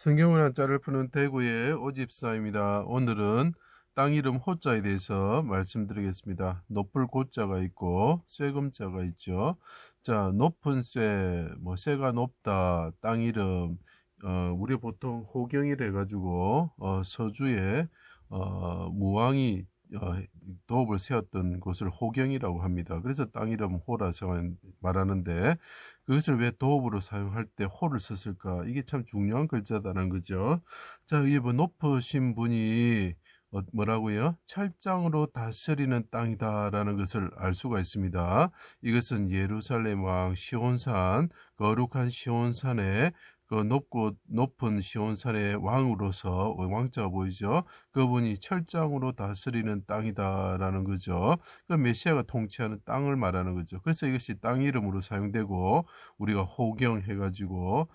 성경을 한자를 푸는 대구의 오집사입니다. 오늘은 땅 이름 호자에 대해서 말씀드리겠습니다. 높을 고자가 있고 쇠금자가 있죠. 자, 높은 쇠, 쇠가 높다, 땅 이름, 우리 보통 호경이라 해가지고 서주에 무왕이 도읍을 세웠던 곳을 호경이라고 합니다. 그래서 땅 이름 호라서 말하는데, 그것을 왜 도읍으로 사용할 때 호를 썼을까? 이게 참 중요한 글자다는 거죠. 자, 이게 높으신 분이 뭐라고요? 철장으로 다스리는 땅이다라는 것을 알 수가 있습니다. 이것은 예루살렘 왕 시온산, 거룩한 시온산의 그 높은 시온산의 왕으로서, 왕자가 보이죠? 그분이 철장으로 다스리는 땅이다라는 거죠. 그 메시아가 통치하는 땅을 말하는 거죠. 그래서 이것이 땅 이름으로 사용되고, 우리가 호경 해가지고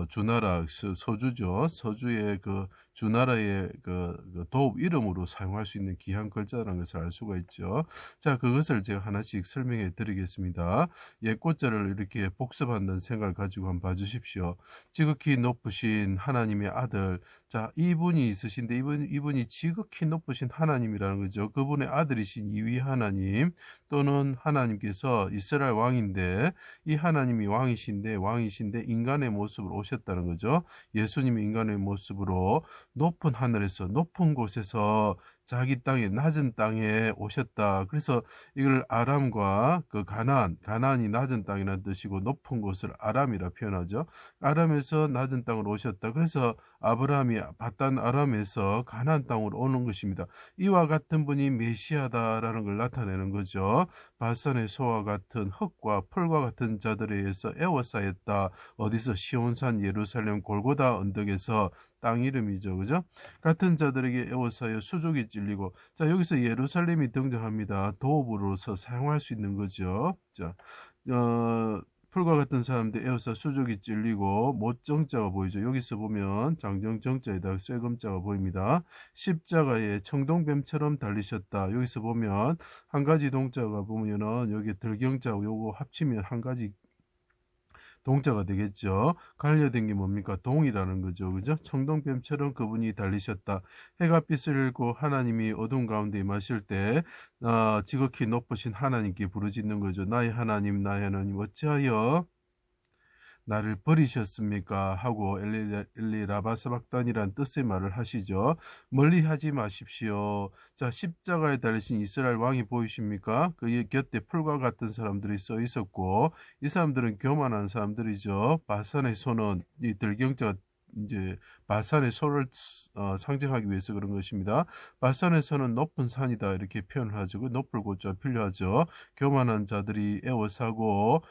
주나라 서주죠. 서주의 그 주나라의 그 도읍 이름으로 사용할 수 있는 귀한 글자라는 것을 알 수가 있죠. 자, 그것을 제가 하나씩 설명해 드리겠습니다. 옛꽃자를 이렇게 복습한다는 생각을 가지고 한번 봐주십시오. 지극히 높으신 하나님의 아들, 자, 이분이 있으신데 이분이 지극히 높으신 하나님이라는 거죠. 그분의 아들이신 이위 하나님, 또는 하나님께서 이스라엘 왕인데, 이 하나님이 왕이신데 인간의 모습으로 오셨다는 거죠. 예수님이 인간의 모습으로 높은 하늘에서, 높은 곳에서 자기 땅에, 낮은 땅에 오셨다. 그래서 이걸 아람과 그 가나안이 낮은 땅이라는 뜻이고, 높은 곳을 아람이라 표현하죠. 아람에서 낮은 땅으로 오셨다. 그래서 아브라함이 바단 아람에서 가나안 땅으로 오는 것입니다. 이와 같은 분이 메시아다라는 걸 나타내는 거죠. 바산의 소와 같은 흙과 풀과 같은 자들에 의해서 에워싸였다. 어디서? 시온산 예루살렘 골고다 언덕에서, 땅 이름이죠. 그죠? 같은 자들에게 에워싸여 수족이 찔리고, 자, 여기서 예루살렘이 등장합니다. 도읍으로서 사용할 수 있는 거죠. 자, 풀과 같은 사람들 에워싸 수족이 찔리고, 못정자가 보이죠. 여기서 보면 장정정자에다 쇠금자가 보입니다. 십자가에 청동뱀처럼 달리셨다. 여기서 보면 한 가지 동자가 보면은 여기 들경자하고 요거 합치면 한 가지 동자가 되겠죠. 갈려된 게 뭡니까? 동이라는 거죠. 그죠? 청동뱀처럼 그분이 달리셨다. 해가 빛을 잃고 하나님이 어둠 가운데 임하실 때 지극히 높으신 하나님께 부르짖는 거죠. 나의 하나님, 나의 하나님, 어찌하여 나를 버리셨습니까? 하고 엘리 라바사박단이란 뜻의 말을 하시죠. 멀리 하지 마십시오. 자, 십자가에 달리신 이스라엘 왕이 보이십니까? 그 곁에 풀과 같은 사람들이 써 있었고, 이 사람들은 교만한 사람들이죠. 바산의 손은, 이 들경자가 이제 바산의 소를 상징하기 위해서 그런 것입니다. 바산에서는 높은 산이다 이렇게 표현을 하죠. 그 높을 고자 필요하죠. 교만한 자들이 에워싸고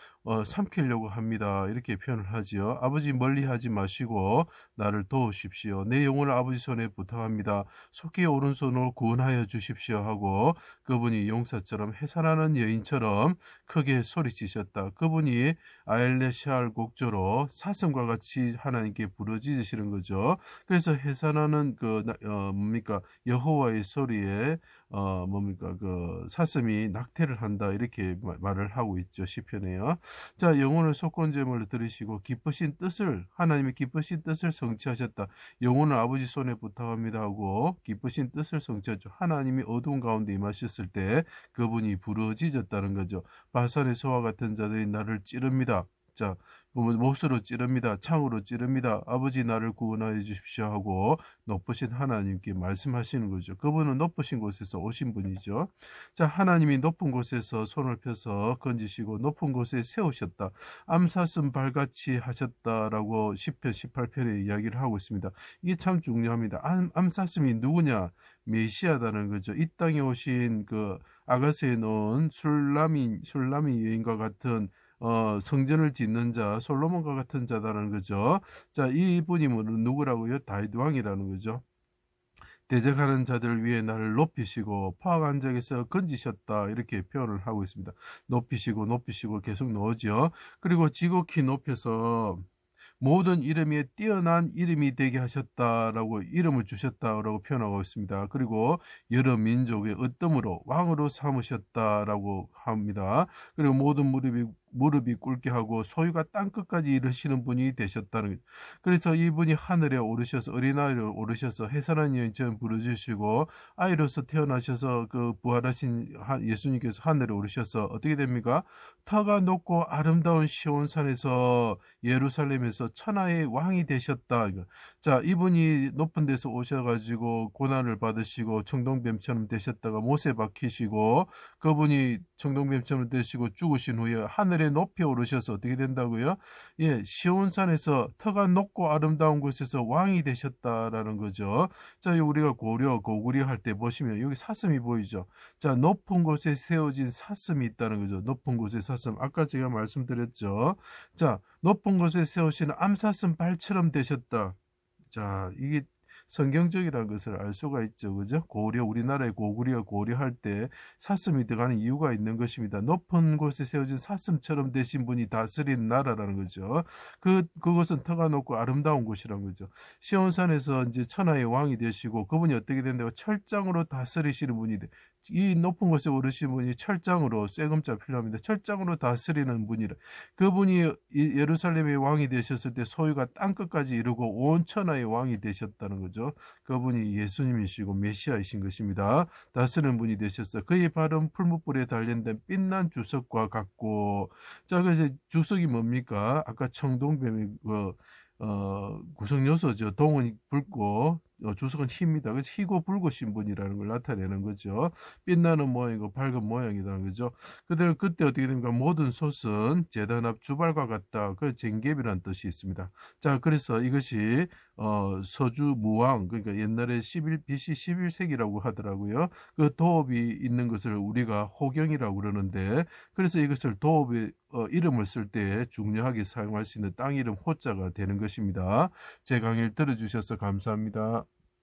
삼키려고 합니다. 이렇게 표현을 하지요. 아버지 멀리하지 마시고 나를 도우십시오. 내 영혼을 아버지 손에 부탁합니다. 속히 오른손으로 구원하여 주십시오 하고, 그분이 용사처럼 해산하는 여인처럼 크게 소리치셨다. 그분이 아엘레시알 곡조로 사슴과 같이 하나님께 부르짖으시는 거죠. 그래서 해산하는 뭡니까? 여호와의 소리에 뭡니까? 그 사슴이 낙태를 한다 이렇게 말을 하고 있죠. 시편에요. 자, 영혼을 속건제물로 들으시고 기쁘신 뜻을, 하나님의 기쁘신 뜻을 성취하셨다. 영혼을 아버지 손에 부탁합니다 하고 기쁘신 뜻을 성취하죠. 하나님이 어두운 가운데 임하셨을 때 그분이 부르짖었다는 거죠. 바산의 소와 같은 자들이 나를 찌릅니다. 자, 못으로 찌릅니다. 창으로 찌릅니다. 아버지 나를 구원하여 주십시오 하고 높으신 하나님께 말씀하시는 거죠. 그분은 높으신 곳에서 오신 분이죠. 자, 하나님이 높은 곳에서 손을 펴서 건지시고 높은 곳에 세우셨다. 암사슴 발같이 하셨다라고 시편 18편에 이야기를 하고 있습니다. 이게 참 중요합니다. 암사슴이 누구냐? 메시아다는 거죠. 이 땅에 오신 그 아가스에 놓은 술라미 여인과 같은 성전을 짓는 자, 솔로몬과 같은 자다는 거죠. 자, 이분이 누구라고요? 다윗 왕이라는 거죠. 대적하는 자들 위해 나를 높이시고 포악한 적에서 건지셨다 이렇게 표현을 하고 있습니다. 높이시고 계속 넣으죠. 그리고 지극히 높여서 모든 이름에 뛰어난 이름이 되게 하셨다라고, 이름을 주셨다라고 표현하고 있습니다. 그리고 여러 민족의 으뜸으로 왕으로 삼으셨다라고 합니다. 그리고 모든 무릎이 꿇게 하고 소유가 땅끝까지 이르시는 분이 되셨다는 거죠. 그래서 이분이 하늘에 오르셔서 어린아이로 오르셔서 해산한 여인처럼 부르짖으시고 아이로서 태어나셔서 그 부활하신 예수님께서 하늘에 오르셔서 어떻게 됩니까? 터가 높고 아름다운 시온산에서 예루살렘에서 천하의 왕이 되셨다. 자, 이분이 높은 데서 오셔가지고 고난을 받으시고 청동뱀처럼 되셨다가 못에 박히시고 그분이 청동뱀처럼 되시고 죽으신 후에 하늘에 높이 오르셔서 어떻게 된다고요? 예, 시온산에서 터가 높고 아름다운 곳에서 왕이 되셨다라는 거죠. 자, 우리가 고구려 할 때 보시면 여기 사슴이 보이죠. 자, 높은 곳에 세워진 사슴이 있다는 거죠. 높은 곳에 사슴. 아까 제가 말씀드렸죠. 자, 높은 곳에 세우시는 암사슴 발처럼 되셨다. 자, 이게 성경적이라는 것을 알 수가 있죠. 그죠? 우리나라의 고구려 할 때 사슴이 들어가는 이유가 있는 것입니다. 높은 곳에 세워진 사슴처럼 되신 분이 다스리는 나라라는 거죠. 그것은 터가 높고 아름다운 곳이라는 거죠. 시온산에서 이제 천하의 왕이 되시고 그분이 어떻게 된다고 철장으로 다스리시는 분이 돼. 이 높은 곳에 오르신 분이 철장으로 쇠금자 필요합니다. 철장으로 다스리는 분이라. 그분이 예루살렘의 왕이 되셨을 때 소유가 땅끝까지 이르고 온 천하의 왕이 되셨다는 거죠. 그분이 예수님이시고 메시아이신 것입니다. 다스리는 분이 되셨어요. 그의 발은 풀무불에 단련된 빛난 주석과 같고, 자, 그래서 주석이 뭡니까? 아까 청동뱀의 구성 요소죠. 동은 붉고 주석은 힙니다. 그래서 희고 붉으신 분이라는 걸 나타내는 거죠. 빛나는 모양이고 밝은 모양이라는 거죠. 그때 어떻게 됩니까? 모든 솥은 제단 앞 주발과 같다. 그 쟁갭이라는 뜻이 있습니다. 자, 그래서 이것이 서주 무왕, 그러니까 옛날에 BC 11세기라고 하더라고요. 그 도읍이 있는 것을 우리가 호경이라고 그러는데, 그래서 이것을 도읍의 이름을 쓸 때 중요하게 사용할 수 있는 땅 이름 호자가 되는 것입니다. 제 강의를 들어주셔서 감사합니다.